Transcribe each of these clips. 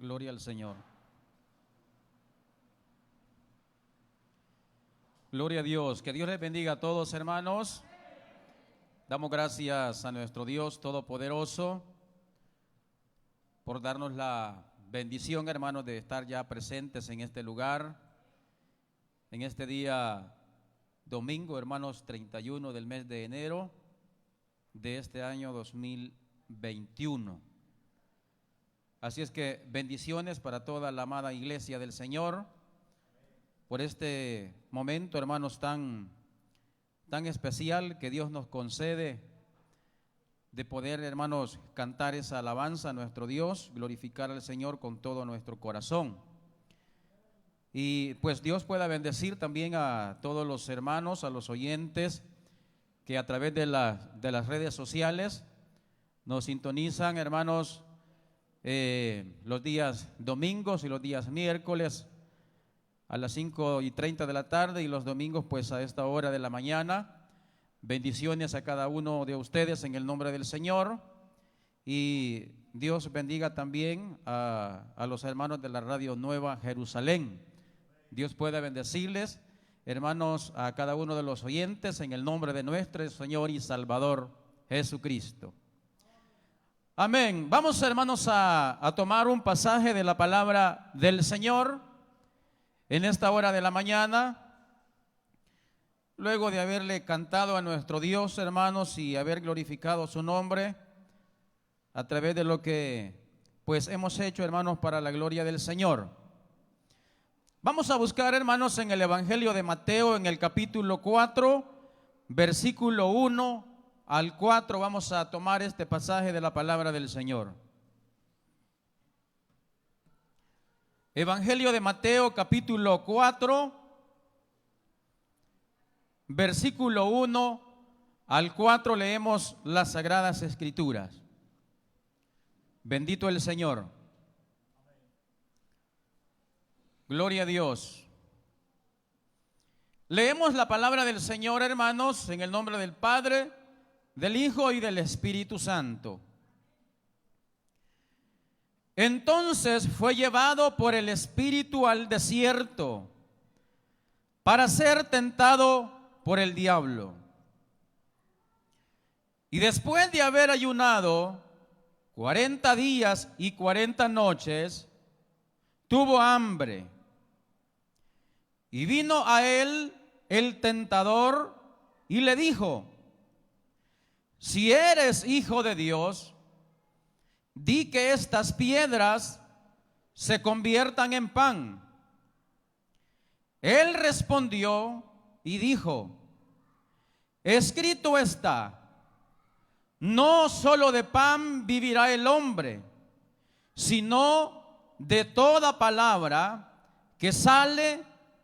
Gloria al Señor. Gloria a Dios. Que Dios les bendiga a todos, hermanos. Damos gracias a nuestro Dios Todopoderoso por darnos la bendición, hermanos, de estar ya presentes en este lugar, en este día domingo, hermanos, 31 del mes de enero de este año 2021. Así es que bendiciones para toda la amada iglesia del Señor por este momento, hermanos, tan especial que Dios nos concede de poder, hermanos, cantar esa alabanza a nuestro Dios, glorificar al Señor con todo nuestro corazón. Y pues Dios pueda bendecir también a todos los hermanos, a los oyentes que a través de las redes sociales nos sintonizan, hermanos, los días domingos y los días miércoles a las 5:30 de la tarde y los domingos pues a esta hora de la mañana. Bendiciones a cada uno de ustedes en el nombre del Señor, y Dios bendiga también a los hermanos de la Radio Nueva Jerusalén. Dios pueda bendecirles, hermanos, a cada uno de los oyentes en el nombre de nuestro Señor y Salvador Jesucristo. Amén. Vamos, hermanos, a tomar un pasaje de la palabra del Señor en esta hora de la mañana, luego de haberle cantado a nuestro Dios, hermanos, y haber glorificado su nombre a través de lo que pues hemos hecho, hermanos, para la gloria del Señor. Vamos a buscar, hermanos, en el Evangelio de Mateo, en el capítulo 4, versículo 1 al 4, vamos a tomar este pasaje de la palabra del Señor. Evangelio de Mateo, capítulo 4, versículo 1 al 4, leemos las Sagradas Escrituras. Bendito el Señor. Gloria a Dios. Leemos la palabra del Señor, hermanos, en el nombre del Padre, del Hijo y del Espíritu Santo. Entonces fue llevado por el Espíritu al desierto para ser tentado por el diablo. Y después de haber ayunado 40 días y 40 noches, tuvo hambre. Y vino a él el tentador y le dijo: si eres hijo de Dios, di que estas piedras se conviertan en pan. Él respondió y dijo: escrito está, no solo de pan vivirá el hombre, sino de toda palabra que sale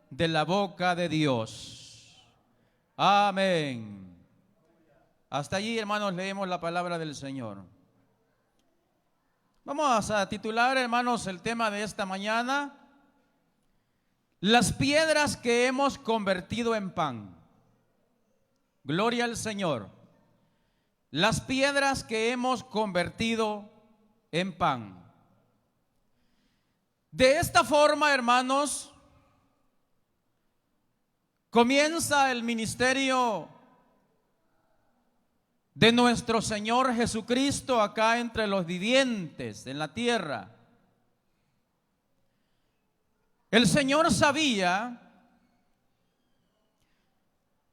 de la boca de Dios. Amén. Hasta allí, hermanos, leemos la palabra del Señor. Vamos a titular, hermanos, el tema de esta mañana: las piedras que hemos convertido en pan. Gloria al Señor. Las piedras que hemos convertido en pan. De esta forma, hermanos, comienza el ministerio de nuestro Señor Jesucristo acá entre los vivientes en la tierra. El Señor sabía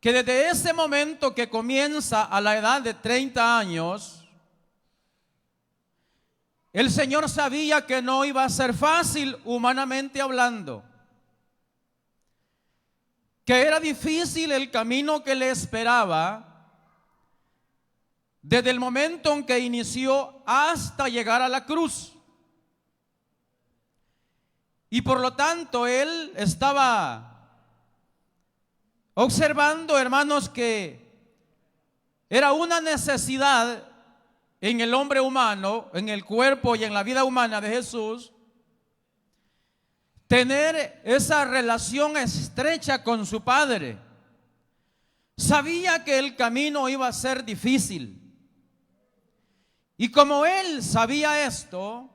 que desde ese momento que comienza a la edad de 30 años, el Señor sabía que no iba a ser fácil humanamente hablando, que era difícil el camino que le esperaba desde el momento en que inició hasta llegar a la cruz. Y por lo tanto él estaba observando, hermanos, que era una necesidad en el hombre humano, en el cuerpo y en la vida humana de Jesús, tener esa relación estrecha con su Padre. Sabía que el camino iba a ser difícil. Y como él sabía esto,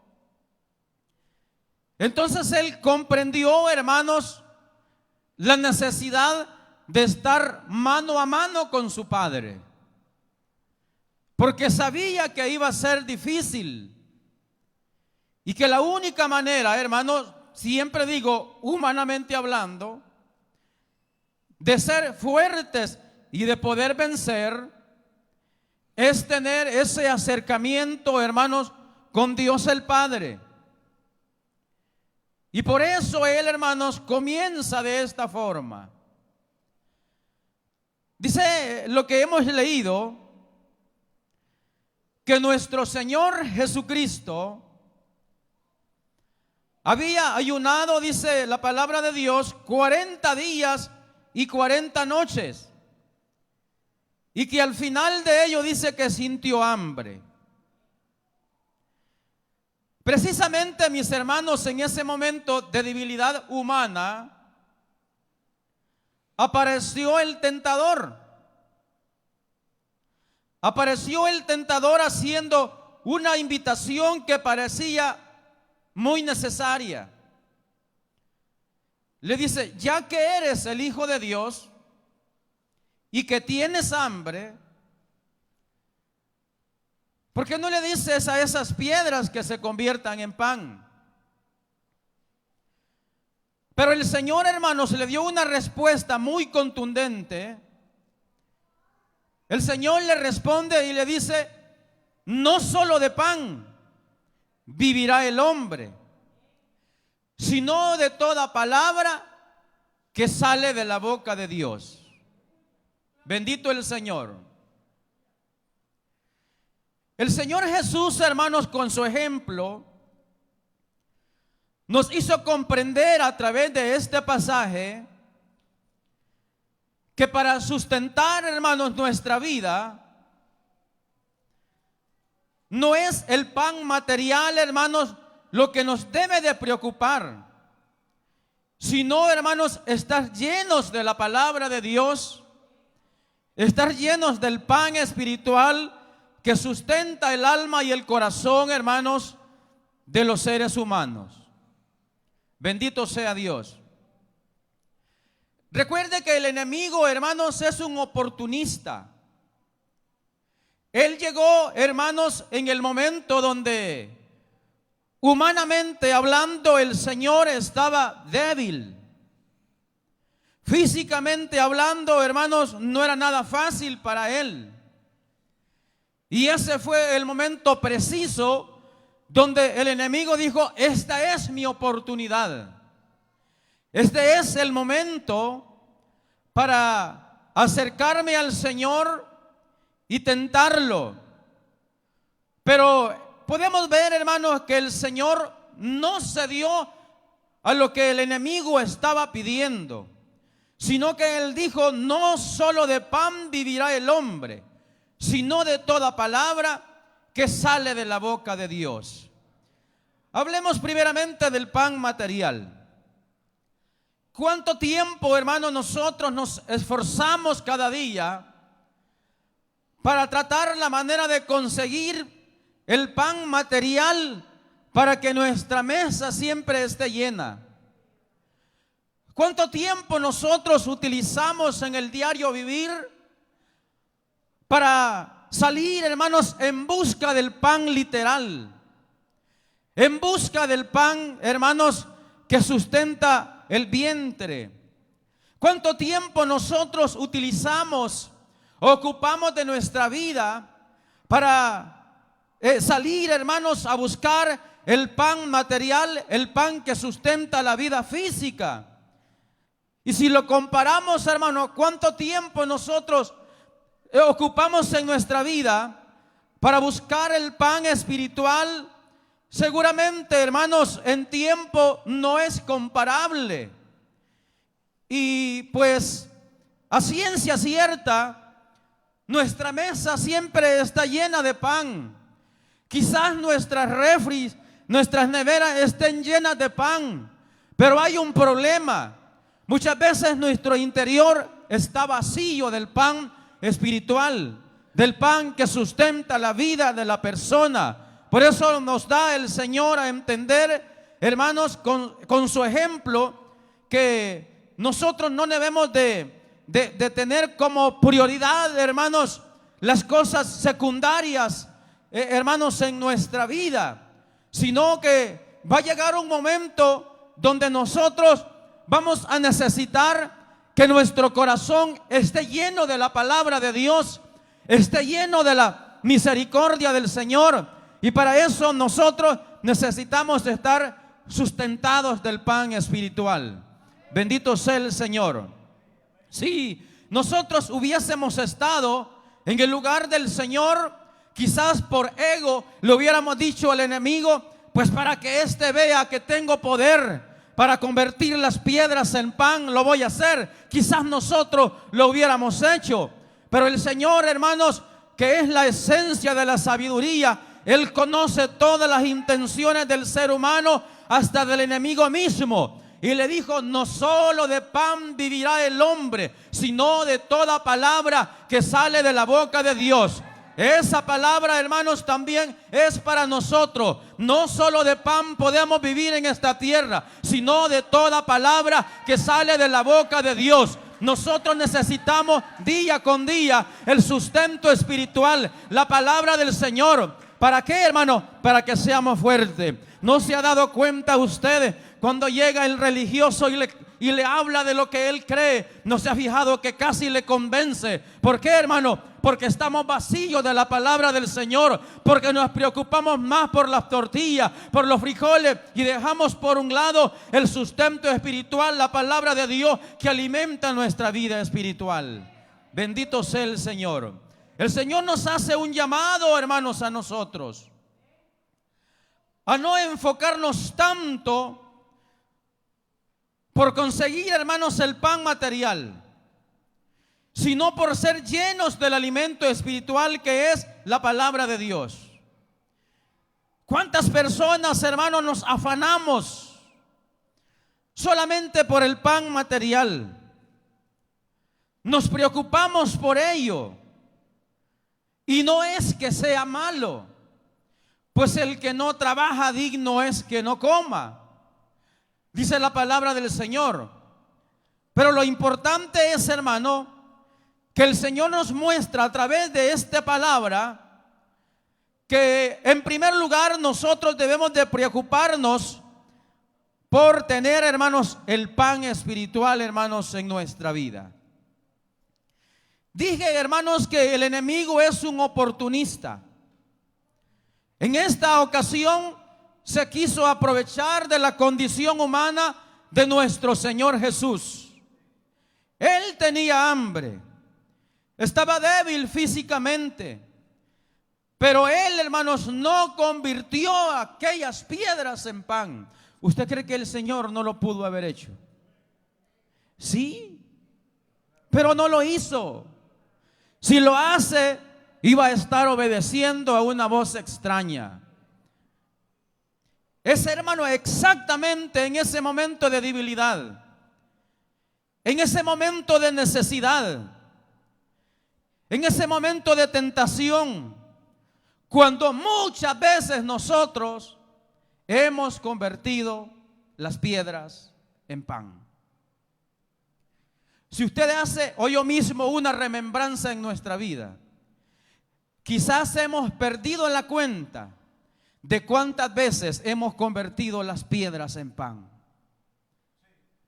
Entonces él comprendió, hermanos, la necesidad de estar mano a mano con su padre, porque sabía que iba a ser difícil y que la única manera, hermanos, siempre digo, humanamente hablando, de ser fuertes y de poder vencer, es tener ese acercamiento, hermanos, con Dios el Padre. Y por eso él, hermanos, comienza de esta forma. Dice lo que hemos leído, que nuestro Señor Jesucristo había ayunado, dice la palabra de Dios, 40 días y 40 noches. Y que al final de ello dice que sintió hambre. Precisamente, mis hermanos, en ese momento de debilidad humana, apareció el tentador. Apareció el tentador haciendo una invitación que parecía muy necesaria. Le dice, ya que eres el Hijo de Dios y que tienes hambre, ¿por qué no le dices a esas piedras que se conviertan en pan? Pero el Señor, hermanos, le dio una respuesta muy contundente. El Señor le responde y le dice, no solo de pan vivirá el hombre, sino de toda palabra que sale de la boca de Dios. Bendito el Señor. El Señor Jesús, hermanos, con su ejemplo, nos hizo comprender a través de este pasaje que para sustentar, hermanos, nuestra vida, no es el pan material, hermanos, lo que nos debe de preocupar, sino, hermanos, estar llenos de la palabra de Dios, estar llenos del pan espiritual que sustenta el alma y el corazón, hermanos, de los seres humanos. Bendito sea Dios. Recuerde que el enemigo, hermanos, es un oportunista. Él llegó, hermanos, en el momento donde, humanamente hablando, el Señor estaba débil. Físicamente hablando, hermanos, no era nada fácil para él. Y ese fue el momento preciso donde el enemigo dijo, esta es mi oportunidad. Este es el momento para acercarme al Señor y tentarlo. Pero podemos ver, hermanos, que el Señor no cedió a lo que el enemigo estaba pidiendo, sino que Él dijo, no solo de pan vivirá el hombre, sino de toda palabra que sale de la boca de Dios. Hablemos primeramente del pan material. ¿Cuánto tiempo, hermanos, nosotros nos esforzamos cada día para tratar la manera de conseguir el pan material para que nuestra mesa siempre esté llena? ¿Cuánto tiempo nosotros utilizamos en el diario vivir para salir, hermanos, en busca del pan literal? En busca del pan, hermanos, que sustenta el vientre. ¿Cuánto tiempo nosotros utilizamos, ocupamos de nuestra vida para salir, hermanos, a buscar el pan material, el pan que sustenta la vida física? Y si lo comparamos, hermano, ¿cuánto tiempo nosotros ocupamos en nuestra vida para buscar el pan espiritual? Seguramente, hermanos, en tiempo no es comparable. Y pues, a ciencia cierta, nuestra mesa siempre está llena de pan. Quizás nuestras refris, nuestras neveras estén llenas de pan, pero hay un problema. Muchas veces nuestro interior está vacío del pan espiritual, del pan que sustenta la vida de la persona. Por eso nos da el Señor a entender hermanos, con su ejemplo, que nosotros no debemos de tener como prioridad, hermanos, las cosas secundarias, hermanos, en nuestra vida, sino que va a llegar un momento donde nosotros vamos a necesitar que nuestro corazón esté lleno de la palabra de Dios, esté lleno de la misericordia del Señor. Y para eso nosotros necesitamos estar sustentados del pan espiritual. Bendito sea el Señor. Si nosotros hubiésemos estado en el lugar del Señor, quizás por ego le hubiéramos dicho al enemigo: pues para que éste vea que tengo poder para convertir las piedras en pan, lo voy a hacer. Quizás nosotros lo hubiéramos hecho, pero el Señor, hermanos, que es la esencia de la sabiduría, Él conoce todas las intenciones del ser humano, hasta del enemigo mismo. Y le dijo: no solo de pan vivirá el hombre, sino de toda palabra que sale de la boca de Dios. Esa palabra, hermanos, también es para nosotros. No solo de pan podemos vivir en esta tierra, sino de toda palabra que sale de la boca de Dios. Nosotros necesitamos día con día el sustento espiritual, la palabra del Señor. ¿Para qué, hermano? Para que seamos fuertes. ¿No se ha dado cuenta ustedes cuando llega el religioso y le habla de lo que él cree? ¿No se ha fijado que casi le convence? ¿Por qué, hermano? Porque estamos vacíos de la palabra del Señor, porque nos preocupamos más por las tortillas, por los frijoles, y dejamos por un lado el sustento espiritual, la palabra de Dios que alimenta nuestra vida espiritual. Bendito sea el Señor. El Señor nos hace un llamado, hermanos, a nosotros a no enfocarnos tanto por conseguir, hermanos, el pan material, sino por ser llenos del alimento espiritual que es la palabra de Dios. ¿Cuántas personas, hermanos, nos afanamos solamente por el pan material? Nos preocupamos por ello. Y no es que sea malo, pues el que no trabaja digno es que no coma, dice la palabra del Señor. Pero lo importante es, hermano, que el Señor nos muestra a través de esta palabra que en primer lugar nosotros debemos de preocuparnos por tener, hermanos, el pan espiritual, hermanos, en nuestra vida. Dije, hermanos, que el enemigo es un oportunista. En esta ocasión se quiso aprovechar de la condición humana de nuestro Señor Jesús. Él tenía hambre, estaba débil físicamente, pero Él, hermanos, no convirtió aquellas piedras en pan. ¿Usted cree que el Señor no lo pudo haber hecho? Sí, pero no lo hizo. Si lo hace, iba a estar obedeciendo a una voz extraña. Ese hermano, exactamente en ese momento de debilidad, en ese momento de necesidad, en ese momento de tentación, cuando muchas veces nosotros hemos convertido las piedras en pan. Si usted hace hoy mismo una remembranza en nuestra vida, quizás hemos perdido la cuenta de cuántas veces hemos convertido las piedras en pan.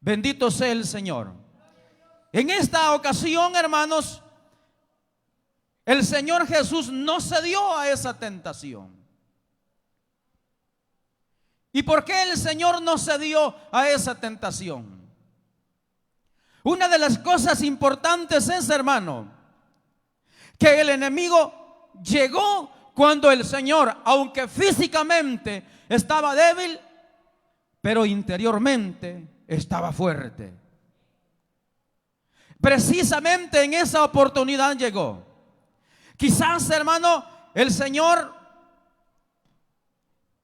Bendito sea el Señor. En esta ocasión, hermanos, el Señor Jesús no cedió a esa tentación. ¿Y por qué el Señor no cedió a esa tentación? Una de las cosas importantes es, hermano, que el enemigo llegó cuando el Señor, aunque físicamente estaba débil, pero interiormente estaba fuerte. Precisamente en esa oportunidad llegó. Quizás, hermano, el Señor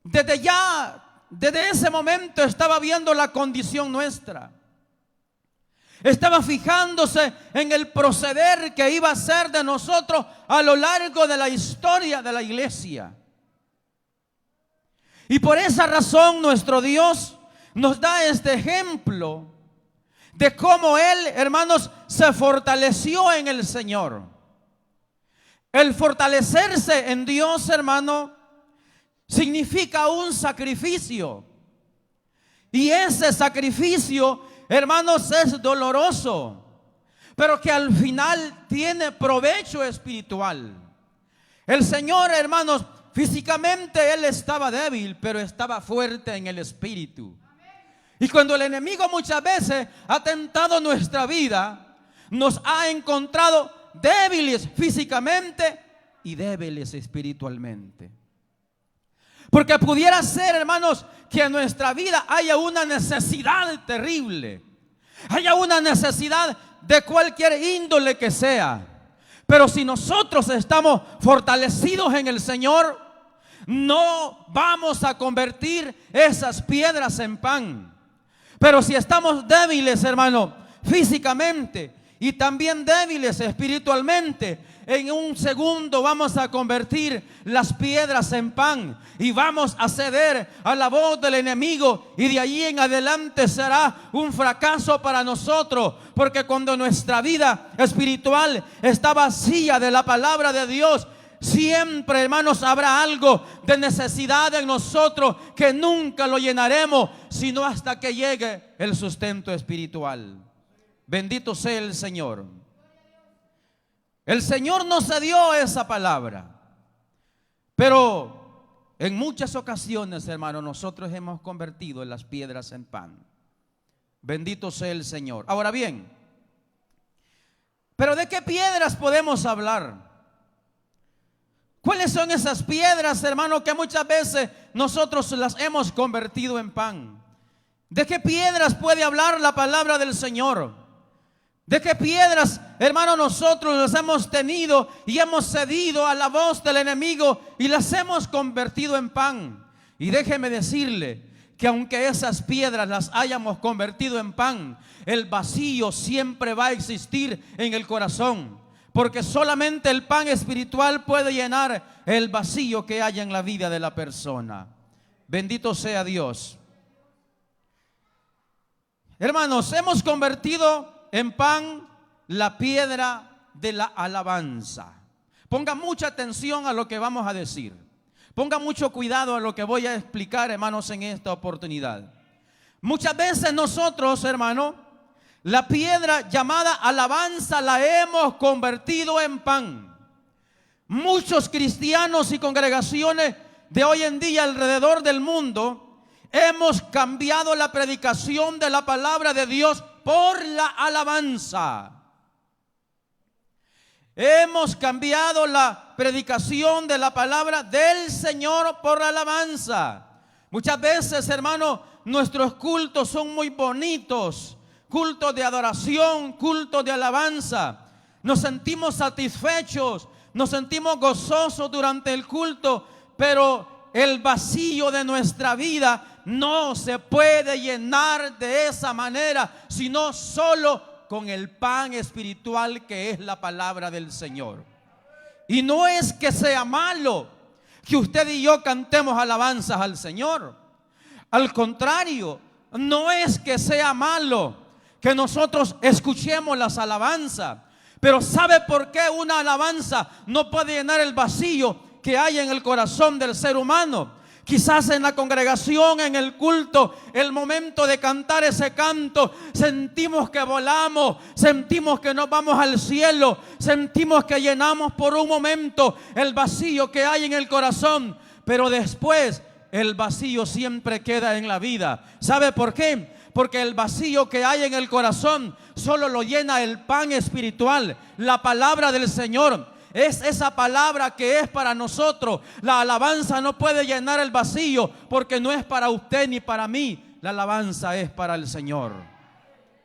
desde ese momento estaba viendo la condición nuestra. Estaba fijándose en el proceder que iba a ser de nosotros a lo largo de la historia de la iglesia. Y por esa razón nuestro Dios nos da este ejemplo de cómo Él, hermanos, se fortaleció en el Señor. El fortalecerse en Dios, hermano, significa un sacrificio. Y ese sacrificio, hermanos, es doloroso, pero que al final tiene provecho espiritual. El Señor, hermanos, físicamente Él estaba débil, pero estaba fuerte en el espíritu. Y cuando el enemigo muchas veces ha tentado nuestra vida, nos ha encontrado débiles físicamente y débiles espiritualmente. Porque pudiera ser, hermanos, que en nuestra vida haya una necesidad terrible, haya una necesidad de cualquier índole que sea. Pero si nosotros estamos fortalecidos en el Señor, no vamos a convertir esas piedras en pan. Pero si estamos débiles, hermano, físicamente y también débiles espiritualmente, en un segundo vamos a convertir las piedras en pan y vamos a ceder a la voz del enemigo, y de allí en adelante será un fracaso para nosotros, porque cuando nuestra vida espiritual está vacía de la palabra de Dios, siempre, hermanos, habrá algo de necesidad en nosotros que nunca lo llenaremos, sino hasta que llegue el sustento espiritual. Bendito sea el Señor. El Señor nos dio esa palabra, pero en muchas ocasiones, hermanos, nosotros hemos convertido las piedras en pan. Bendito sea el Señor. Ahora bien, ¿pero de qué piedras podemos hablar? ¿Cuáles son esas piedras, hermano, que muchas veces nosotros las hemos convertido en pan? ¿De qué piedras puede hablar la palabra del Señor? ¿De qué piedras, hermano, nosotros las hemos tenido y hemos cedido a la voz del enemigo y las hemos convertido en pan? Y déjeme decirle que aunque esas piedras las hayamos convertido en pan, el vacío siempre va a existir en el corazón. Porque solamente el pan espiritual puede llenar el vacío que hay en la vida de la persona. Bendito sea Dios. Hermanos, hemos convertido en pan la piedra de la alabanza. Ponga mucha atención a lo que vamos a decir. Ponga mucho cuidado a lo que voy a explicar, hermanos, en esta oportunidad. Muchas veces nosotros, hermano, la piedra llamada alabanza la hemos convertido en pan. Muchos cristianos y congregaciones de hoy en día alrededor del mundo hemos cambiado la predicación de la palabra de Dios por la alabanza. Hemos cambiado la predicación de la palabra del Señor por la alabanza. Muchas veces, hermano, nuestros cultos son muy bonitos. Cultos de adoración, cultos de alabanza. Nos sentimos satisfechos, nos sentimos gozosos durante el culto, pero el vacío de nuestra vida no se puede llenar de esa manera, sino solo con el pan espiritual que es la palabra del Señor. Y no es que sea malo que usted y yo cantemos alabanzas al Señor. Al contrario, no es que sea malo que nosotros escuchemos las alabanzas, pero ¿sabe por qué una alabanza no puede llenar el vacío que hay en el corazón del ser humano? Quizás en la congregación, en el culto, el momento de cantar ese canto, sentimos que volamos, sentimos que nos vamos al cielo, sentimos que llenamos por un momento el vacío que hay en el corazón, pero después el vacío siempre queda en la vida. ¿Sabe por qué? Porque el vacío que hay en el corazón solo lo llena el pan espiritual, la palabra del Señor. Es esa palabra que es para nosotros. La alabanza no puede llenar el vacío porque no es para usted ni para mí. La alabanza es para el Señor.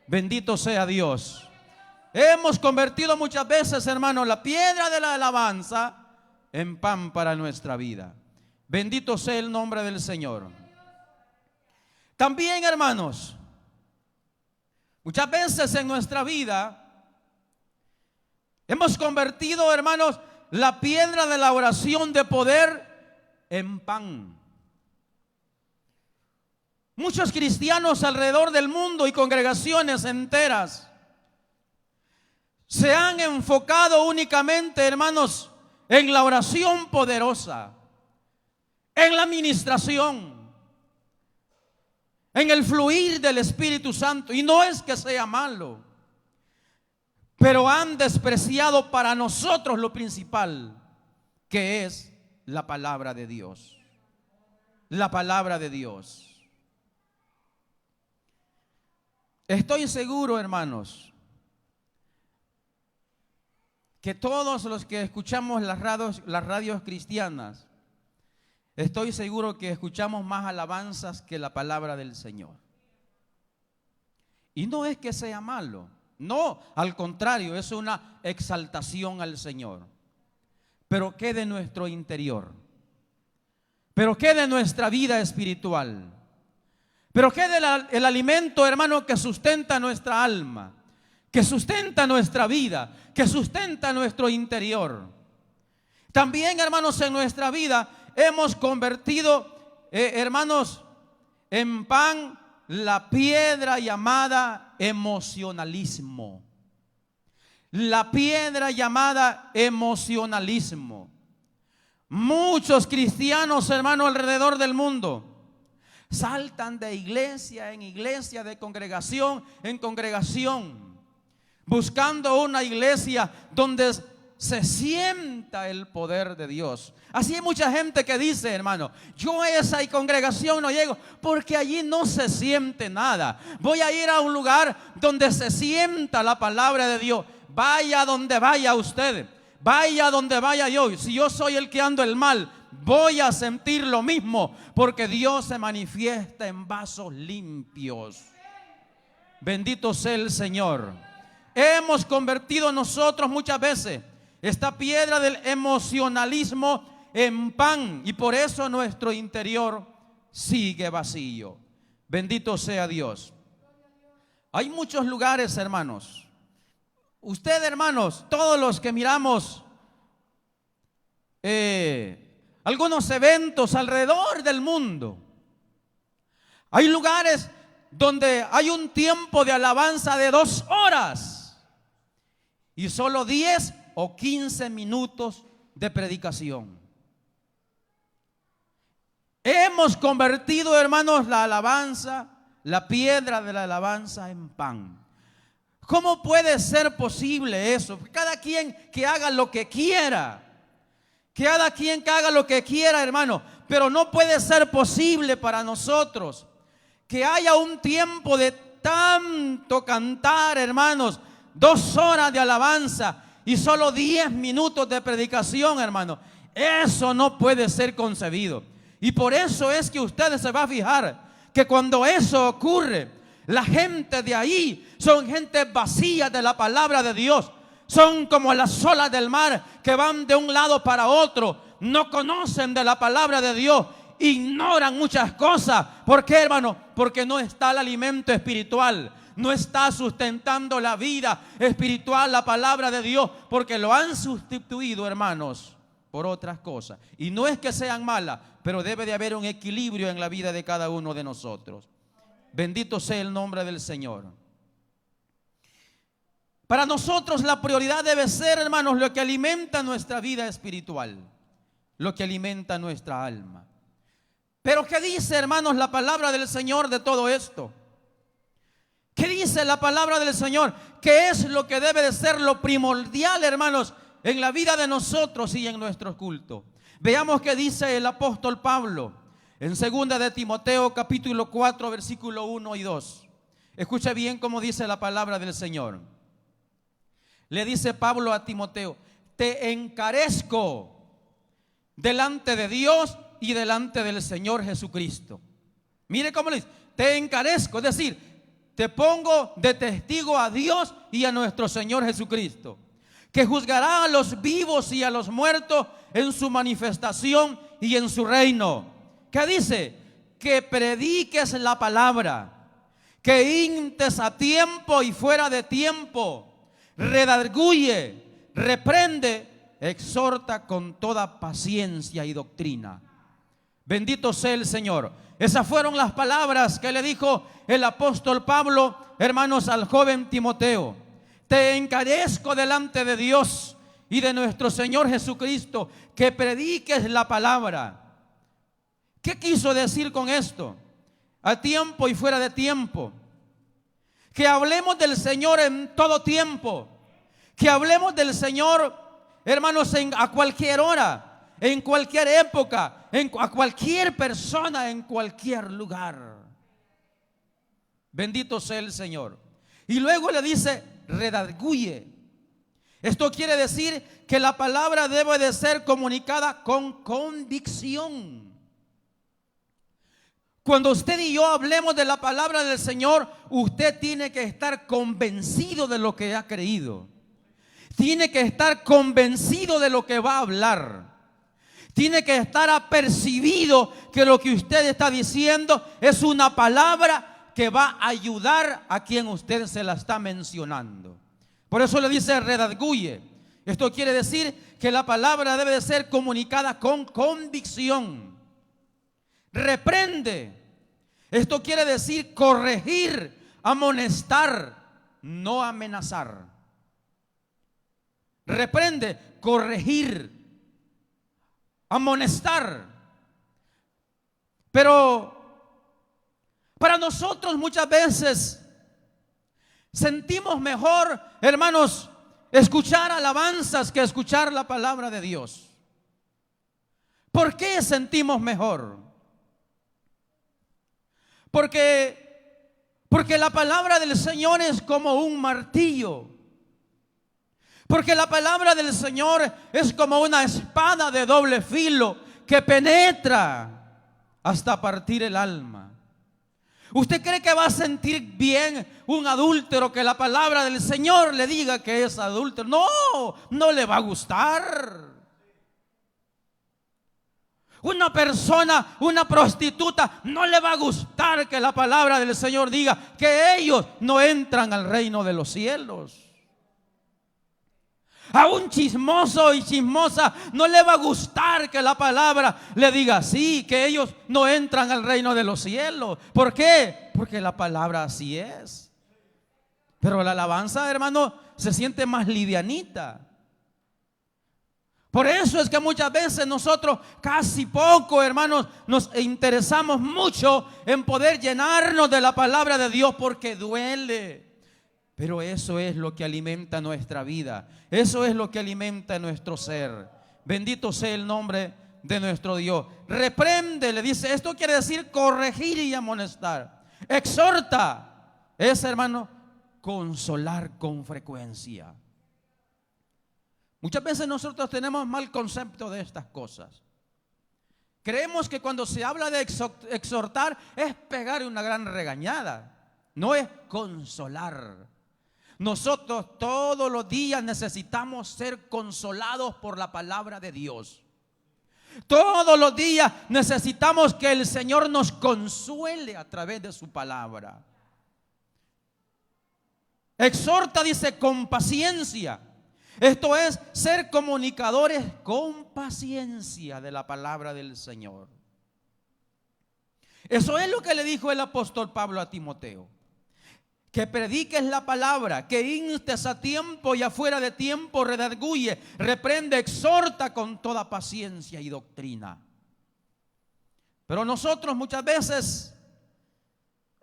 Bendito sea Dios. Hemos convertido muchas veces, hermano, la piedra de la alabanza en pan para nuestra vida. Bendito sea el nombre del Señor. También, hermanos, muchas veces en nuestra vida hemos convertido, hermanos, la piedra de la oración de poder en pan. Muchos cristianos alrededor del mundo y congregaciones enteras se han enfocado únicamente, hermanos, en la oración poderosa, en la administración, en el fluir del Espíritu Santo. Y no es que sea malo, pero han despreciado para nosotros lo principal, que es la palabra de Dios. La palabra de Dios. Estoy seguro, hermanos, que todos los que escuchamos las radios cristianas, estoy seguro que escuchamos más alabanzas que la palabra del Señor. Y no es que sea malo, no, al contrario, es una exaltación al Señor. Pero ¿qué de nuestro interior? ¿Pero qué de nuestra vida espiritual? ¿Pero qué del alimento, hermano, que sustenta nuestra alma, que sustenta nuestra vida, que sustenta nuestro interior? También, hermanos, en nuestra vida hemos convertido, hermanos, en pan la piedra llamada emocionalismo. La piedra llamada emocionalismo. Muchos cristianos, hermanos, alrededor del mundo saltan de iglesia en iglesia, de congregación en congregación, buscando una iglesia donde se sienta el poder de Dios. Así hay mucha gente que dice, hermano, yo a esa congregación no llego porque allí no se siente nada. Voy a ir a un lugar donde se sienta la palabra de Dios. Vaya donde vaya usted, vaya donde vaya yo. Si yo soy el que ando el mal, voy a sentir lo mismo, porque Dios se manifiesta en vasos limpios. Bendito sea el Señor. Hemos convertido nosotros muchas veces esta piedra del emocionalismo en pan, y por eso nuestro interior sigue vacío. Bendito sea Dios. Hay muchos lugares, hermanos. Usted, hermanos, todos los que miramos algunos eventos alrededor del mundo, hay lugares donde hay un tiempo de alabanza de 2 horas y solo 10 o 15 minutos de predicación. Hemos convertido, hermanos, la alabanza, la piedra de la alabanza, en pan. ¿Cómo puede ser posible eso? Cada quien que haga lo que quiera. Cada quien que haga lo que quiera, hermano. Pero no puede ser posible para nosotros que haya un tiempo de tanto cantar, hermanos. 2 horas de alabanza y solo 10 minutos de predicación, hermano. Eso no puede ser concebido. Y por eso es que usted se va a fijar que cuando eso ocurre, la gente de ahí son gente vacía de la palabra de Dios. Son como las olas del mar que van de un lado para otro. No conocen de la palabra de Dios. Ignoran muchas cosas. ¿Por qué, hermano? Porque no está el alimento espiritual. No está sustentando la vida espiritual, la palabra de Dios. Porque lo han sustituido, hermanos, por otras cosas. Y no es que sean malas, pero debe de haber un equilibrio en la vida de cada uno de nosotros. Bendito sea el nombre del Señor. Para nosotros la prioridad debe ser, hermanos, lo que alimenta nuestra vida espiritual, lo que alimenta nuestra alma. Pero ¿qué dice, hermanos, la palabra del Señor de todo esto? ¿Qué dice la palabra del Señor? ¿Qué es lo que debe de ser lo primordial, hermanos, en la vida de nosotros y en nuestro culto? Veamos qué dice el apóstol Pablo en 2 de Timoteo capítulo 4 versículo 1 y 2. Escucha bien cómo dice la palabra del Señor. Le dice Pablo a Timoteo: te encarezco delante de Dios y delante del Señor Jesucristo. Mire cómo le dice: te encarezco, es decir, te pongo de testigo a Dios y a nuestro Señor Jesucristo, que juzgará a los vivos y a los muertos en su manifestación y en su reino. ¿Qué dice? Que prediques la palabra, que instes a tiempo y fuera de tiempo, redarguye, reprende, exhorta con toda paciencia y doctrina. Bendito sea el Señor. Esas fueron las palabras que le dijo el apóstol Pablo, hermanos, al joven Timoteo. Te encarezco delante de Dios y de nuestro Señor Jesucristo que prediques la palabra. ¿Qué quiso decir con esto? A tiempo y fuera de tiempo. Que hablemos del Señor en todo tiempo. Que hablemos del Señor, hermanos, a cualquier hora, en cualquier época, a cualquier persona, en cualquier lugar. Bendito sea el Señor. Y luego le dice, redarguye. Esto quiere decir que la palabra debe de ser comunicada con convicción. Cuando usted y yo hablemos de la palabra del Señor, usted tiene que estar convencido de lo que ha creído. Tiene que estar convencido de lo que va a hablar. Tiene que estar apercibido que lo que usted está diciendo es una palabra que va a ayudar a quien usted se la está mencionando. Por eso le dice redarguye. Esto quiere decir que la palabra debe de ser comunicada con convicción. Reprende. Esto quiere decir corregir, amonestar, no amenazar. Reprende, corregir, amonestar. Pero para nosotros muchas veces sentimos mejor, hermanos, escuchar alabanzas que escuchar la palabra de Dios. ¿Por qué sentimos mejor? Porque la palabra del Señor es como un martillo. Porque la palabra del Señor es como una espada de doble filo que penetra hasta partir el alma. ¿Usted cree que va a sentir bien un adúltero que la palabra del Señor le diga que es adúltero? No, no le va a gustar. Una persona, una prostituta, no le va a gustar que la palabra del Señor diga que ellos no entran al reino de los cielos. A un chismoso y chismosa no le va a gustar que la palabra le diga así, que ellos no entran al reino de los cielos. ¿Por qué? Porque la palabra así es. Pero la alabanza, hermano, se siente más livianita. Por eso es que muchas veces nosotros casi poco, hermanos, nos interesamos mucho en poder llenarnos de la palabra de Dios porque duele. Pero eso es lo que alimenta nuestra vida. Eso es lo que alimenta nuestro ser. Bendito sea el nombre de nuestro Dios. Reprende, le dice, esto quiere decir corregir y amonestar. Exhorta, es, hermano, consolar con frecuencia. Muchas veces nosotros tenemos mal concepto de estas cosas. Creemos que cuando se habla de exhortar es pegar una gran regañada. No, es consolar. Nosotros todos los días necesitamos ser consolados por la palabra de Dios. Todos los días necesitamos que el Señor nos consuele a través de su palabra. Exhorta, dice, con paciencia. Esto es ser comunicadores con paciencia de la palabra del Señor. Eso es lo que le dijo el apóstol Pablo a Timoteo. Que prediques la palabra, que instes a tiempo y afuera de tiempo, redarguye, reprende, exhorta con toda paciencia y doctrina. Pero nosotros muchas veces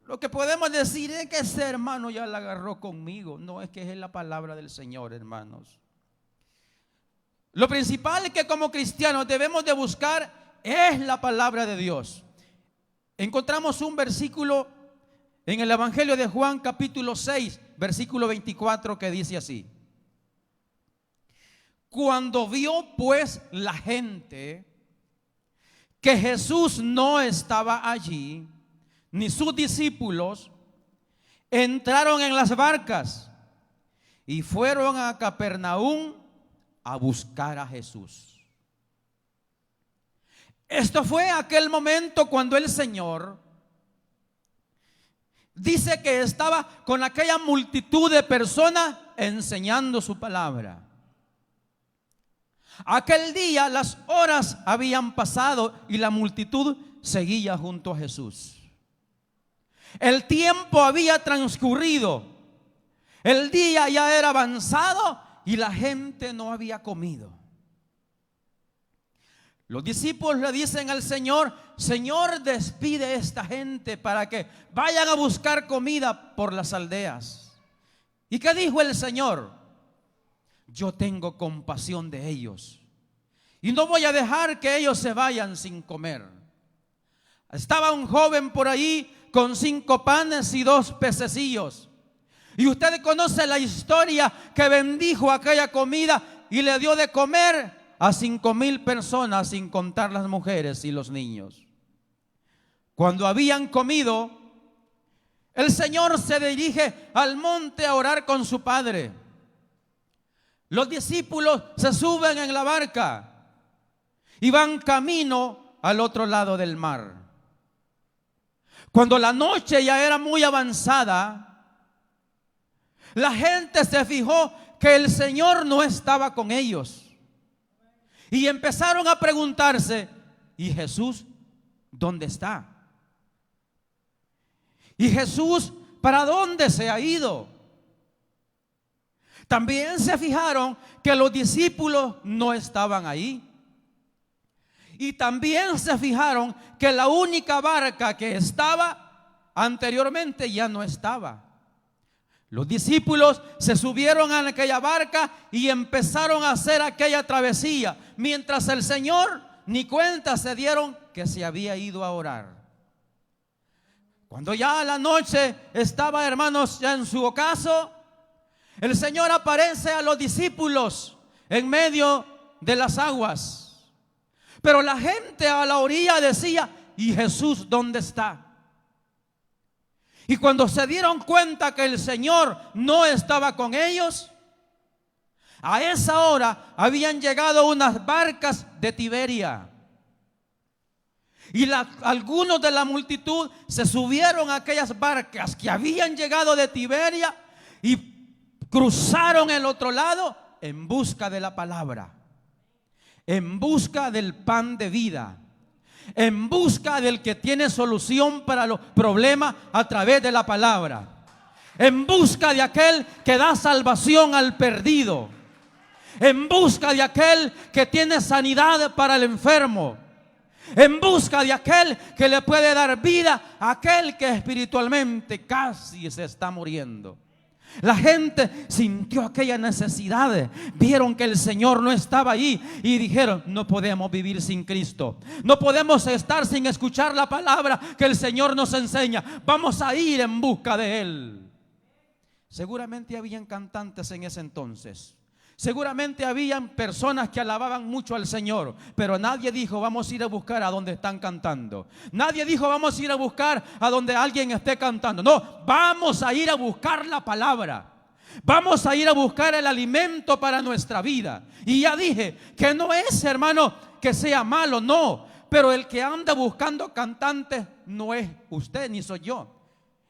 lo que podemos decir es que ese hermano ya la agarró conmigo. No, es que es la palabra del Señor, hermanos. Lo principal que como cristianos debemos de buscar es la palabra de Dios. Encontramos un versículo en el Evangelio de Juan capítulo 6, versículo 24 que dice así. Cuando vio pues la gente que Jesús no estaba allí, ni sus discípulos, entraron en las barcas y fueron a Capernaum a buscar a Jesús. Esto fue aquel momento cuando el Señor dice que estaba con aquella multitud de personas enseñando su palabra. Aquel día las horas habían pasado y la multitud seguía junto a Jesús. El tiempo había transcurrido, el día ya era avanzado y la gente no había comido. Los discípulos le dicen al Señor: Señor, despide a esta gente para que vayan a buscar comida por las aldeas. ¿Y qué dijo el Señor? Yo tengo compasión de ellos y no voy a dejar que ellos se vayan sin comer. Estaba un joven por ahí con 5 panes y 2 pececillos. Y usted conoce la historia, que bendijo aquella comida y le dio de comer a 5,000 personas, sin contar las mujeres y los niños. Cuando habían comido, el Señor se dirige al monte a orar con su Padre. Los discípulos se suben en la barca y van camino al otro lado del mar. Cuando la noche ya era muy avanzada, la gente se fijó que el Señor no estaba con ellos y empezaron a preguntarse: ¿y Jesús dónde está? ¿Y Jesús para dónde se ha ido? También se fijaron que los discípulos no estaban ahí. Y también se fijaron que la única barca que estaba anteriormente ya no estaba. Los discípulos se subieron a aquella barca y empezaron a hacer aquella travesía, mientras el Señor ni cuenta se dieron que se había ido a orar. Cuando ya la noche estaba, hermanos, ya en su ocaso, el Señor aparece a los discípulos en medio de las aguas. Pero la gente a la orilla decía: ¿y Jesús dónde está? Y cuando se dieron cuenta que el Señor no estaba con ellos, a esa hora habían llegado unas barcas de Tiberia. Y algunos de la multitud se subieron a aquellas barcas que habían llegado de Tiberia y cruzaron el otro lado en busca de la palabra, en busca del pan de vida, en busca del que tiene solución para los problemas a través de la palabra, en busca de aquel que da salvación al perdido, en busca de aquel que tiene sanidad para el enfermo, en busca de aquel que le puede dar vida a aquel que espiritualmente casi se está muriendo. La gente sintió aquella necesidad, vieron que el Señor no estaba allí y dijeron: no podemos vivir sin Cristo, no podemos estar sin escuchar la palabra que el Señor nos enseña, vamos a ir en busca de Él. Seguramente habían cantantes en ese entonces, seguramente habían personas que alababan mucho al Señor, pero nadie dijo: vamos a ir a buscar a donde están cantando. Nadie dijo: vamos a ir a buscar a donde alguien esté cantando. No, vamos a ir a buscar la palabra. Vamos a ir a buscar el alimento para nuestra vida. Y ya dije que no es, hermano, que sea malo, no. Pero el que anda buscando cantantes no es usted ni soy yo.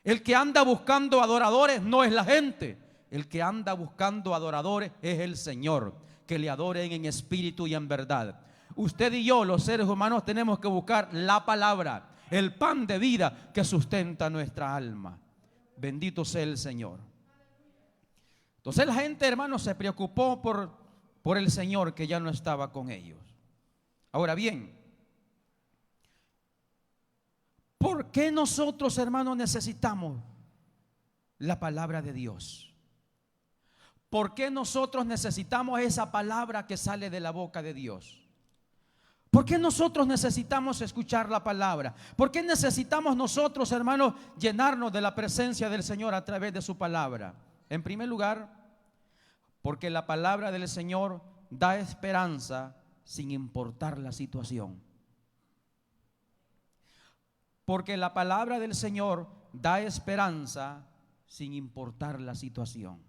El que anda buscando adoradores no es la gente. El que anda buscando adoradores es el Señor, que le adoren en espíritu y en verdad. Usted y yo, los seres humanos, tenemos que buscar la palabra, el pan de vida que sustenta nuestra alma. Bendito sea el Señor. Entonces la gente, hermanos, se preocupó por el Señor, que ya no estaba con ellos. Ahora bien, ¿por qué nosotros, hermanos, necesitamos la palabra de Dios? ¿Por qué nosotros necesitamos esa palabra que sale de la boca de Dios? ¿Por qué nosotros necesitamos escuchar la palabra? ¿Por qué necesitamos nosotros, hermanos, llenarnos de la presencia del Señor a través de su palabra? En primer lugar, porque la palabra del Señor da esperanza sin importar la situación. Porque la palabra del Señor da esperanza sin importar la situación.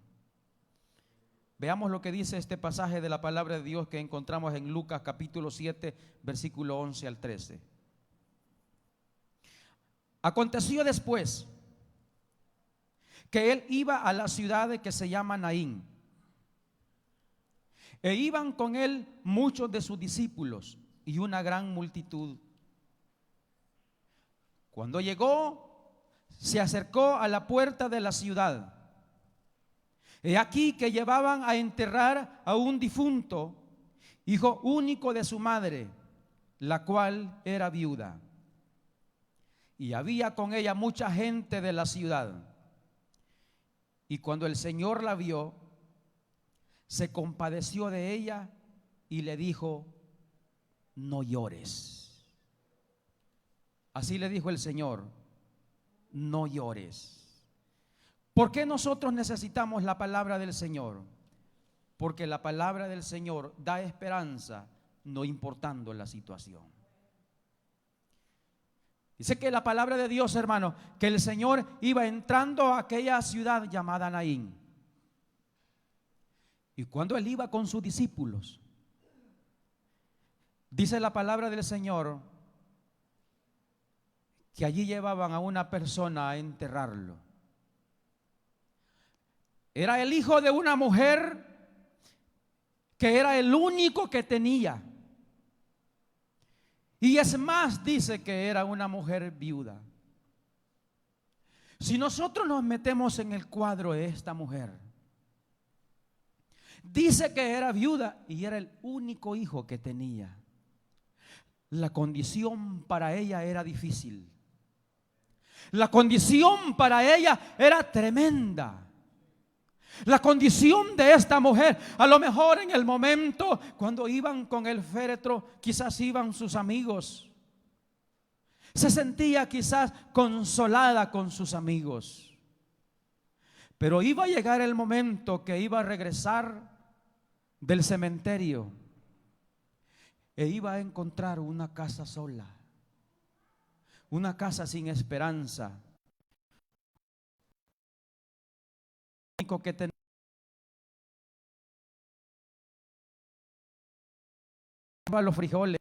Veamos lo que dice este pasaje de la palabra de Dios que encontramos en Lucas capítulo 7, versículo 11 al 13. Aconteció después que él iba a la ciudad que se llama Naín. E iban con él muchos de sus discípulos y una gran multitud. Cuando llegó, se acercó a la puerta de la ciudad. He aquí que llevaban a enterrar a un difunto, hijo único de su madre, la cual era viuda. Y había con ella mucha gente de la ciudad. Y cuando el Señor la vio, se compadeció de ella y le dijo: no llores. Así le dijo el Señor: no llores. ¿Por qué nosotros necesitamos la palabra del Señor? Porque la palabra del Señor da esperanza, no importando la situación. Dice que la palabra de Dios, hermano, que el Señor iba entrando a aquella ciudad llamada Naín. Y cuando él iba con sus discípulos, dice la palabra del Señor que allí llevaban a una persona a enterrarlo. Era el hijo de una mujer que era el único que tenía. Y es más, dice que era una mujer viuda. Si nosotros nos metemos en el cuadro de esta mujer, dice que era viuda y era el único hijo que tenía. La condición para ella era difícil. La condición para ella era tremenda. La condición de esta mujer, a lo mejor en el momento cuando iban con el féretro, quizás iban sus amigos. Se sentía quizás consolada con sus amigos. Pero iba a llegar el momento que iba a regresar del cementerio e iba a encontrar una casa sola, una casa sin esperanza. Lo único que tenía los frijoles,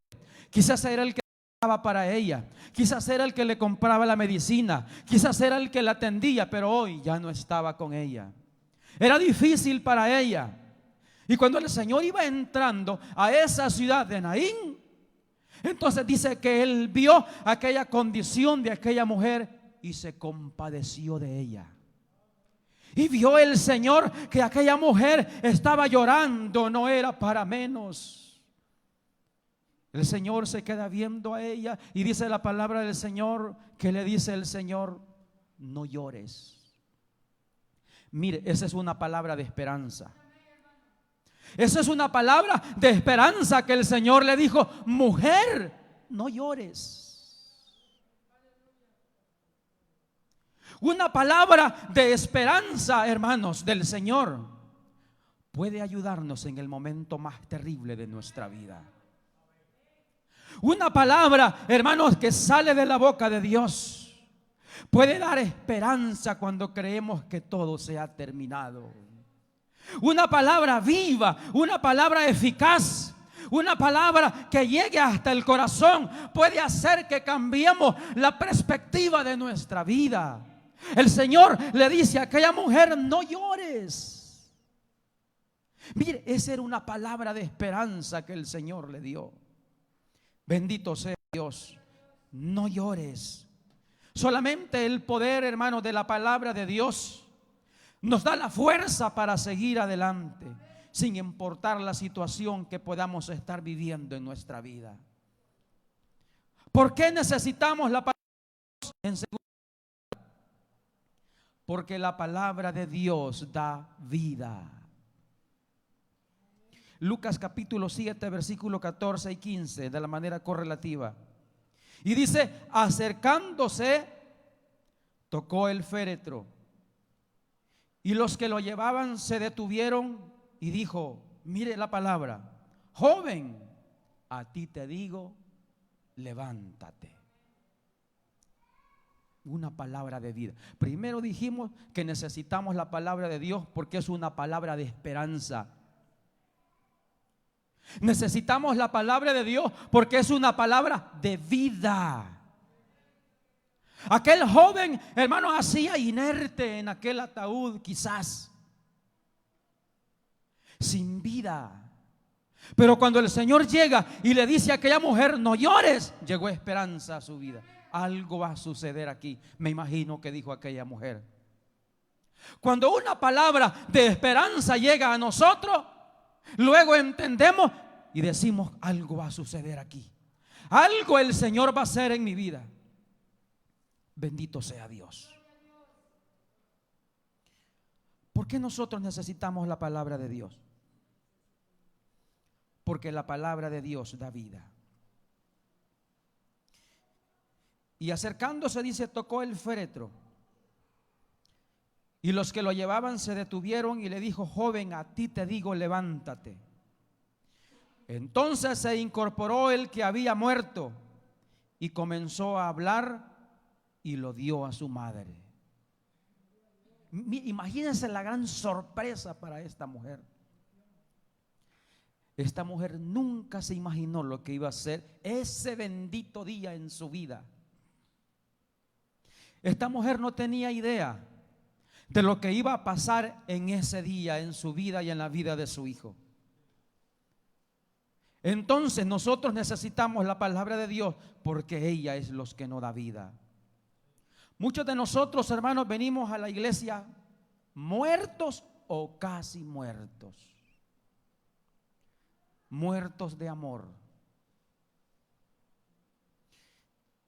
quizás era el que trabajaba para ella, quizás era el que le compraba la medicina, quizás era el que la atendía, pero hoy ya no estaba con ella. Era difícil para ella. Y cuando el Señor iba entrando a esa ciudad de Naín, entonces dice que él vio aquella condición de aquella mujer y se compadeció de ella. Y vio el Señor que aquella mujer estaba llorando, no era para menos. El Señor se queda viendo a ella y dice la palabra del Señor, que le dice el Señor: no llores. Mire, esa es una palabra de esperanza. Esa es una palabra de esperanza que el Señor le dijo: mujer, no llores. Una palabra de esperanza, hermanos, del Señor puede ayudarnos en el momento más terrible de nuestra vida. Una palabra, hermanos, que sale de la boca de Dios puede dar esperanza cuando creemos que todo se ha terminado. Una palabra viva, una palabra eficaz, una palabra que llegue hasta el corazón puede hacer que cambiemos la perspectiva de nuestra vida. El Señor le dice a aquella mujer: no llores. Mire, esa era una palabra de esperanza que el Señor le dio. Bendito sea Dios. No llores. Solamente el poder, hermano, de la palabra de Dios nos da la fuerza para seguir adelante, sin importar la situación que podamos estar viviendo en nuestra vida. ¿Por qué necesitamos la palabra de Dios? En segundo lugar, porque la palabra de Dios da vida. Lucas capítulo 7, versículo 14 y 15, de la manera correlativa. Y dice: acercándose, tocó el féretro. Y los que lo llevaban se detuvieron y dijo: mire la palabra, joven, a ti te digo, levántate. Una palabra de vida. Primero dijimos que necesitamos la palabra de Dios porque es una palabra de esperanza. Necesitamos la palabra de Dios porque es una palabra de vida. Aquel joven, hermano, hacía inerte en aquel ataúd, quizás sin vida. Pero cuando el Señor llega y le dice a aquella mujer, no llores, llegó esperanza a su vida. Algo va a suceder aquí. Me imagino que dijo aquella mujer. Cuando una palabra de esperanza llega a nosotros, luego entendemos y decimos, algo va a suceder aquí. Algo el Señor va a hacer en mi vida. Bendito sea Dios. ¿Por qué nosotros necesitamos la palabra de Dios? Porque la palabra de Dios da vida. Y acercándose, dice, tocó el féretro. Y los que lo llevaban se detuvieron y le dijo, joven, a ti te digo, levántate. Entonces se incorporó el que había muerto y comenzó a hablar y lo dio a su madre. Imagínense la gran sorpresa para esta mujer. Esta mujer nunca se imaginó lo que iba a ser ese bendito día en su vida. Esta mujer no tenía idea de lo que iba a pasar en ese día, en su vida y en la vida de su hijo. Entonces nosotros necesitamos la palabra de Dios porque ella es los que nos da vida. Muchos de nosotros, hermanos, venimos a la iglesia muertos o casi muertos. Muertos de amor.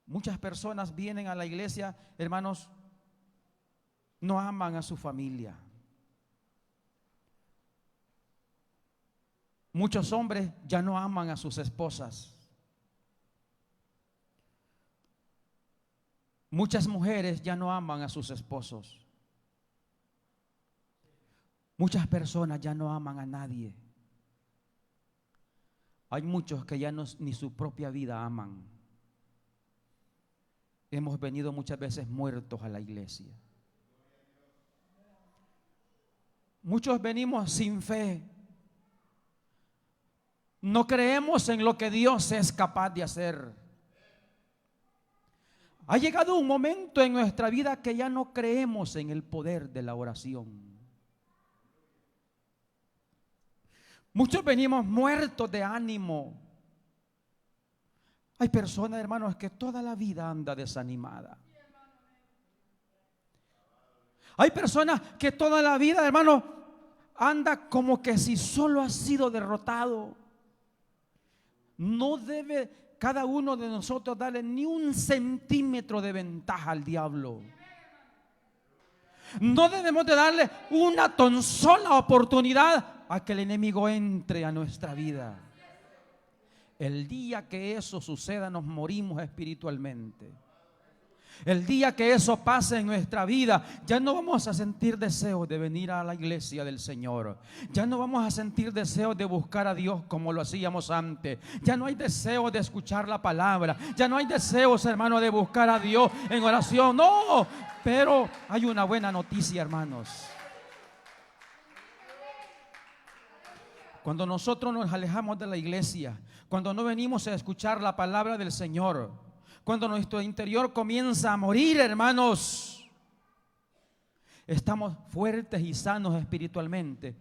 Muchas personas vienen a la iglesia, hermanos, no aman a su familia. Muchos hombres ya no aman a sus esposas. Muchas mujeres ya no aman a sus esposos. Muchas personas ya no aman a nadie. Hay muchos que ya ni su propia vida aman. Hemos venido muchas veces muertos a la iglesia. Muchos venimos sin fe. No creemos en lo que Dios es capaz de hacer. Ha llegado un momento en nuestra vida que ya no creemos en el poder de la oración. Muchos venimos muertos de ánimo. Hay personas, hermanos, que toda la vida anda desanimada. Hay personas que toda la vida, hermanos, anda como que si solo ha sido derrotado. No debe cada uno de nosotros darle ni un centímetro de ventaja al diablo. No debemos de darle una tan sola oportunidad a que el enemigo entre a nuestra vida. El día que eso suceda, nos morimos espiritualmente. El día que eso pase en nuestra vida, ya no vamos a sentir deseos de venir a la iglesia del Señor. Ya no vamos a sentir deseos de buscar a Dios como lo hacíamos antes. Ya no hay deseos de escuchar la palabra. Ya no hay deseos, hermano, de buscar a Dios en oración. No, pero hay una buena noticia, hermanos. Cuando nosotros nos alejamos de la iglesia, cuando no venimos a escuchar la palabra del Señor, cuando nuestro interior comienza a morir, hermanos, estamos fuertes y sanos espiritualmente.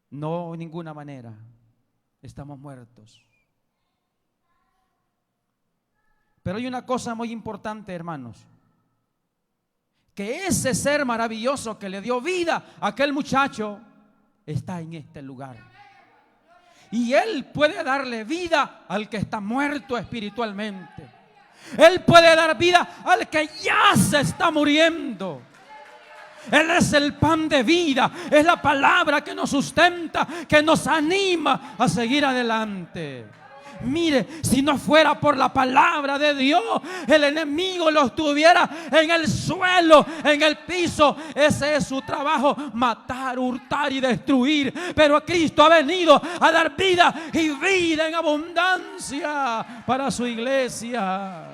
No, de ninguna manera. Estamos muertos. Pero hay una cosa muy importante, hermanos. Que ese ser maravilloso que le dio vida a aquel muchacho está en este lugar. Y Él puede darle vida al que está muerto espiritualmente. Él puede dar vida al que ya se está muriendo. Él es el pan de vida. Es la palabra que nos sustenta, que nos anima a seguir adelante. Mire, si no fuera por la palabra de Dios, el enemigo lo estuviera en el suelo, en el piso. Ese es su trabajo: matar, hurtar y destruir. Pero Cristo ha venido a dar vida, y vida en abundancia para su iglesia.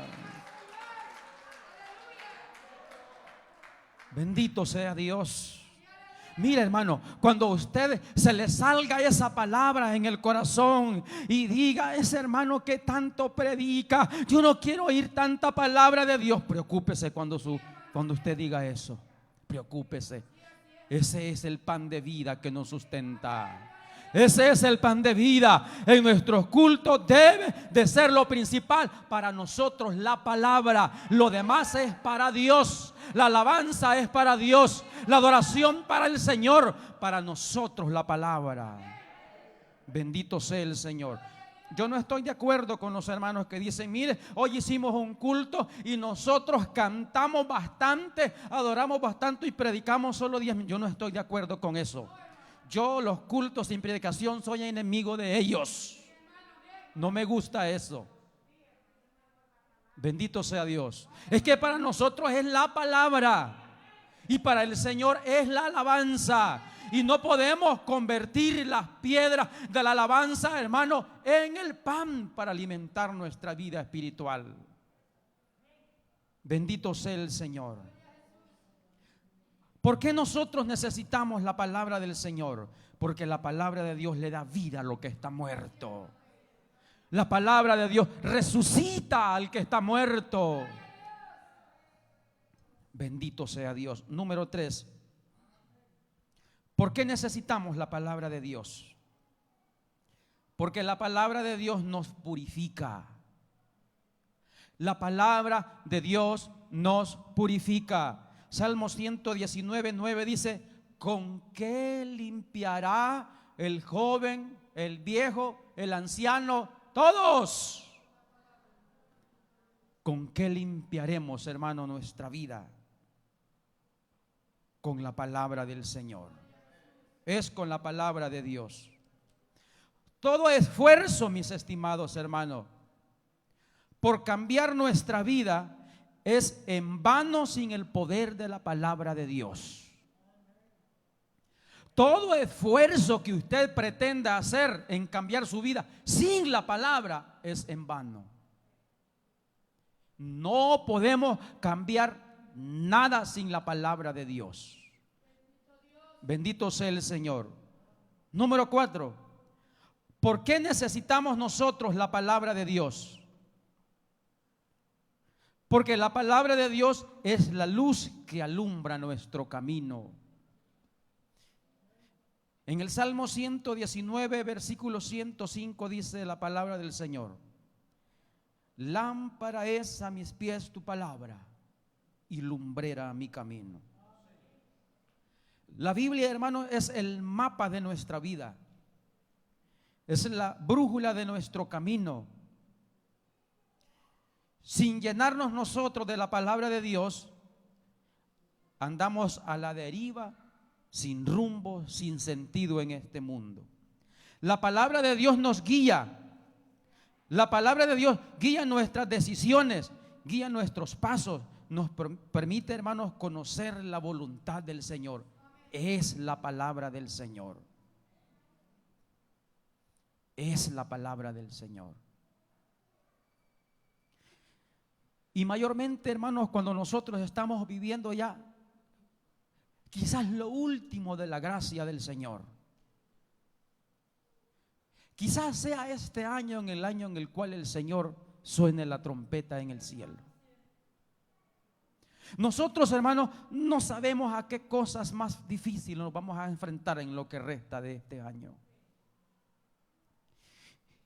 Bendito sea Dios. Mira, hermano, cuando a usted se le salga esa palabra en el corazón y diga: ese hermano que tanto predica, yo no quiero oír tanta palabra de Dios. Preocúpese cuando usted diga eso. Preocúpese. Ese es el pan de vida que nos sustenta. Ese es el pan de vida. En nuestros cultos debe de ser lo principal. Para nosotros la palabra. Lo demás es para Dios. La alabanza es para Dios. La adoración para el Señor. Para nosotros la palabra. Bendito sea el Señor. Yo no estoy de acuerdo con los hermanos que dicen: mire, hoy hicimos un culto y nosotros cantamos bastante, adoramos bastante y predicamos solo 10 minutos. Yo no estoy de acuerdo con eso. Yo los cultos sin predicación soy enemigo de ellos. No me gusta eso. Bendito sea Dios. Es que para nosotros es la palabra y para el Señor es la alabanza. Y no podemos convertir las piedras de la alabanza, hermano, en el pan para alimentar nuestra vida espiritual. Bendito sea el Señor. ¿Por qué nosotros necesitamos la palabra del Señor? Porque la palabra de Dios le da vida a lo que está muerto. La palabra de Dios resucita al que está muerto. Bendito sea Dios. Número 3. ¿Por qué necesitamos la palabra de Dios? Porque la palabra de Dios nos purifica. La palabra de Dios nos purifica. Salmo 119, 9 dice: ¿con qué limpiará el joven, el viejo, el anciano? Todos. ¿Con qué limpiaremos, hermano, nuestra vida? Con la palabra del Señor. Es con la palabra de Dios. Todo esfuerzo, mis estimados hermanos, por cambiar nuestra vida es en vano sin el poder de la palabra de Dios. Todo esfuerzo que usted pretenda hacer en cambiar su vida sin la palabra es en vano. No podemos cambiar nada sin la palabra de Dios. Bendito sea el Señor. Número 4. ¿Por qué necesitamos nosotros la palabra de Dios? Porque la palabra de Dios es la luz que alumbra nuestro camino. En el Salmo 119, versículo 105 dice la palabra del Señor: lámpara es a mis pies tu palabra y lumbrera a mi camino. La Biblia, hermano, es el mapa de nuestra vida. Es la brújula de nuestro camino. Sin llenarnos nosotros de la palabra de Dios, andamos a la deriva, sin rumbo, sin sentido en este mundo. La palabra de Dios nos guía. La palabra de Dios guía nuestras decisiones, guía nuestros pasos, nos permite, hermanos, conocer la voluntad del Señor. Es la palabra del Señor. Es la palabra del Señor. Y mayormente, hermanos, cuando nosotros estamos viviendo ya quizás lo último de la gracia del Señor. Quizás sea este año en el año en el cual el Señor suene la trompeta en el cielo. Nosotros, hermanos, no sabemos a qué cosas más difíciles nos vamos a enfrentar en lo que resta de este año.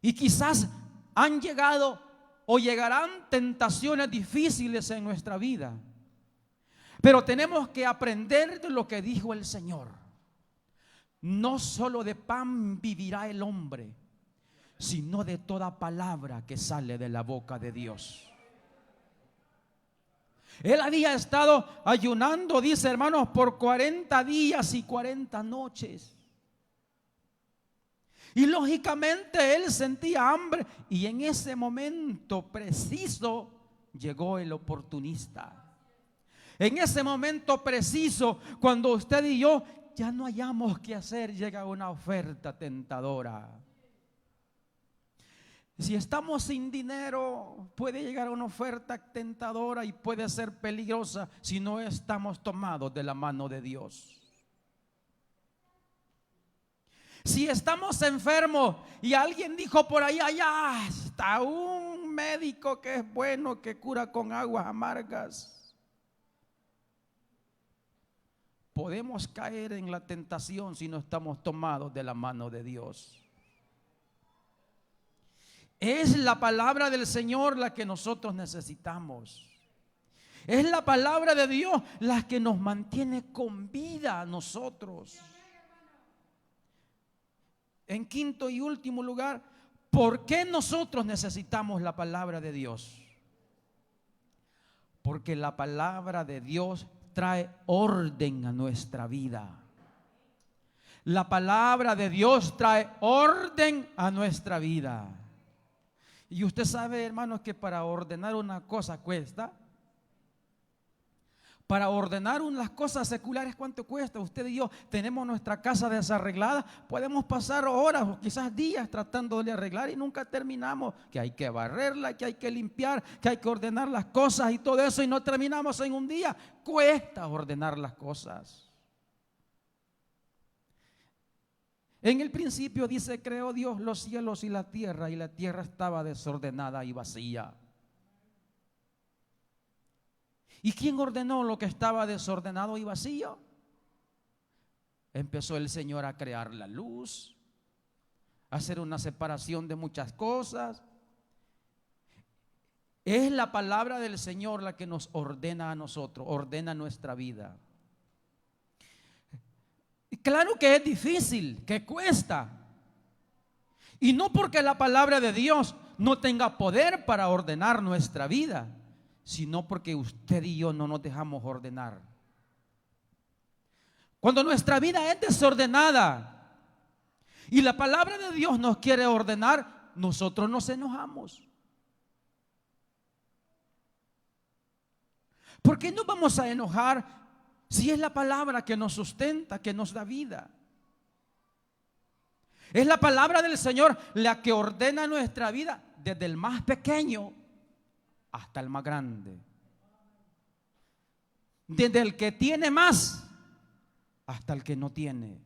Y quizás han llegado o llegarán tentaciones difíciles en nuestra vida. Pero tenemos que aprender de lo que dijo el Señor. No solo de pan vivirá el hombre, sino de toda palabra que sale de la boca de Dios. Él había estado ayunando, dice, hermanos, por 40 días y 40 noches. Y lógicamente él sentía hambre, y en ese momento preciso llegó el oportunista. En ese momento preciso, cuando usted y yo ya no hayamos qué hacer, llega una oferta tentadora. Si estamos sin dinero, puede llegar una oferta tentadora y puede ser peligrosa si no estamos tomados de la mano de Dios. Si estamos enfermos y alguien dijo por ahí, allá está un médico que es bueno, que cura con aguas amargas, podemos caer en la tentación si no estamos tomados de la mano de Dios. Es la palabra del Señor la que nosotros necesitamos. Es la palabra de Dios la que nos mantiene con vida a nosotros. En quinto y último lugar, ¿por qué nosotros necesitamos la palabra de Dios? Porque la palabra de Dios trae orden a nuestra vida. La palabra de Dios trae orden a nuestra vida. Y usted sabe, hermanos, que para ordenar una cosa cuesta. Para ordenar unas cosas seculares, ¿cuánto cuesta? Usted y yo tenemos nuestra casa desarreglada, podemos pasar horas o quizás días tratando de arreglar y nunca terminamos. Que hay que barrerla, que hay que limpiar, que hay que ordenar las cosas y todo eso, y no terminamos en un día. Cuesta ordenar las cosas. En el principio dice, creó Dios los cielos y la tierra estaba desordenada y vacía. ¿Y quién ordenó lo que estaba desordenado y vacío? Empezó el Señor a crear la luz, a hacer una separación de muchas cosas. Es la palabra del Señor la que nos ordena a nosotros, ordena nuestra vida. Y claro que es difícil, que cuesta. Y no porque la palabra de Dios no tenga poder para ordenar nuestra vida, sino porque usted y yo no nos dejamos ordenar. Cuando nuestra vida es desordenada y la palabra de Dios nos quiere ordenar, nosotros nos enojamos. ¿Por qué nos vamos a enojar si es la palabra que nos sustenta, que nos da vida? Es la palabra del Señor la que ordena nuestra vida desde el más pequeño hasta el más grande, desde el que tiene más hasta el que no tiene.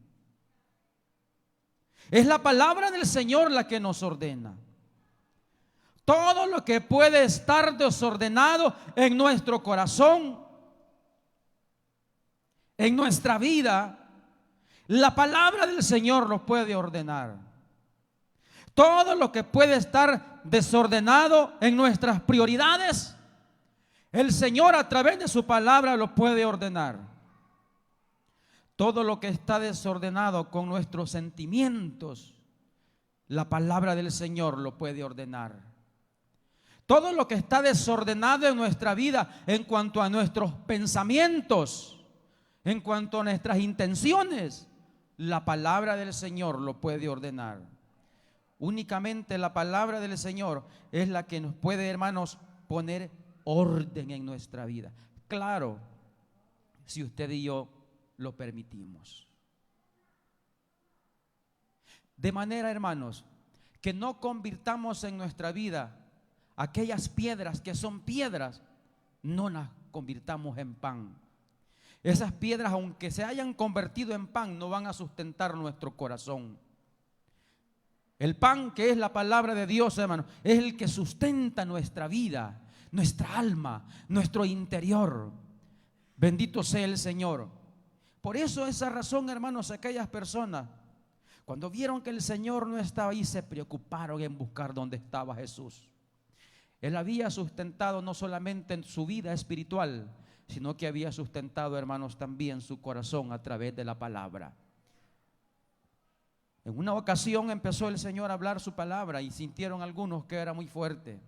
Es la palabra del Señor la que nos ordena. Todo lo que puede estar desordenado en nuestro corazón, en nuestra vida, la palabra del Señor lo puede ordenar. Todo lo que puede estar desordenado en nuestras prioridades, el Señor a través de su palabra lo puede ordenar. Todo lo que está desordenado con nuestros sentimientos, la palabra del Señor lo puede ordenar. Todo lo que está desordenado en nuestra vida en cuanto a nuestros pensamientos, en cuanto a nuestras intenciones, la palabra del Señor lo puede ordenar. Únicamente la palabra del Señor es la que nos puede, hermanos, poner orden en nuestra vida. Claro, si usted y yo lo permitimos. De manera, hermanos, que no convirtamos en nuestra vida aquellas piedras que son piedras, no las convirtamos en pan. Esas piedras, aunque se hayan convertido en pan, no van a sustentar nuestro corazón. El pan, que es la palabra de Dios, hermano, es el que sustenta nuestra vida, nuestra alma, nuestro interior. Bendito sea el Señor. Por eso, esa razón, hermanos, aquellas personas, cuando vieron que el Señor no estaba ahí, se preocuparon en buscar dónde estaba Jesús. Él había sustentado no solamente en su vida espiritual, sino que había sustentado, hermanos, también su corazón a través de la palabra. En una ocasión empezó el Señor a hablar su palabra y sintieron algunos que era muy fuerte.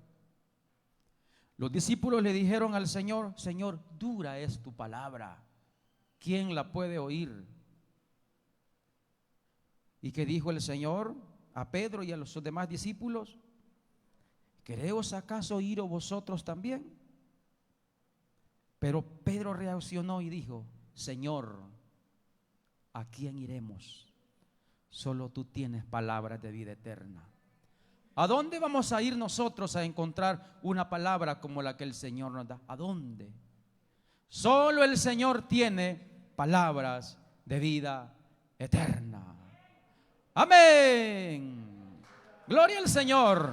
Los discípulos le dijeron al Señor: Señor, dura es tu palabra, ¿quién la puede oír? ¿Y qué dijo el Señor a Pedro y a los demás discípulos? ¿Queréis acaso oíros vosotros también? Pero Pedro reaccionó y dijo: Señor, ¿a quién iremos? Solo tú tienes palabras de vida eterna. ¿A dónde vamos a ir nosotros a encontrar una palabra como la que el Señor nos da? ¿A dónde? Solo el Señor tiene palabras de vida eterna. Amén. Gloria al Señor.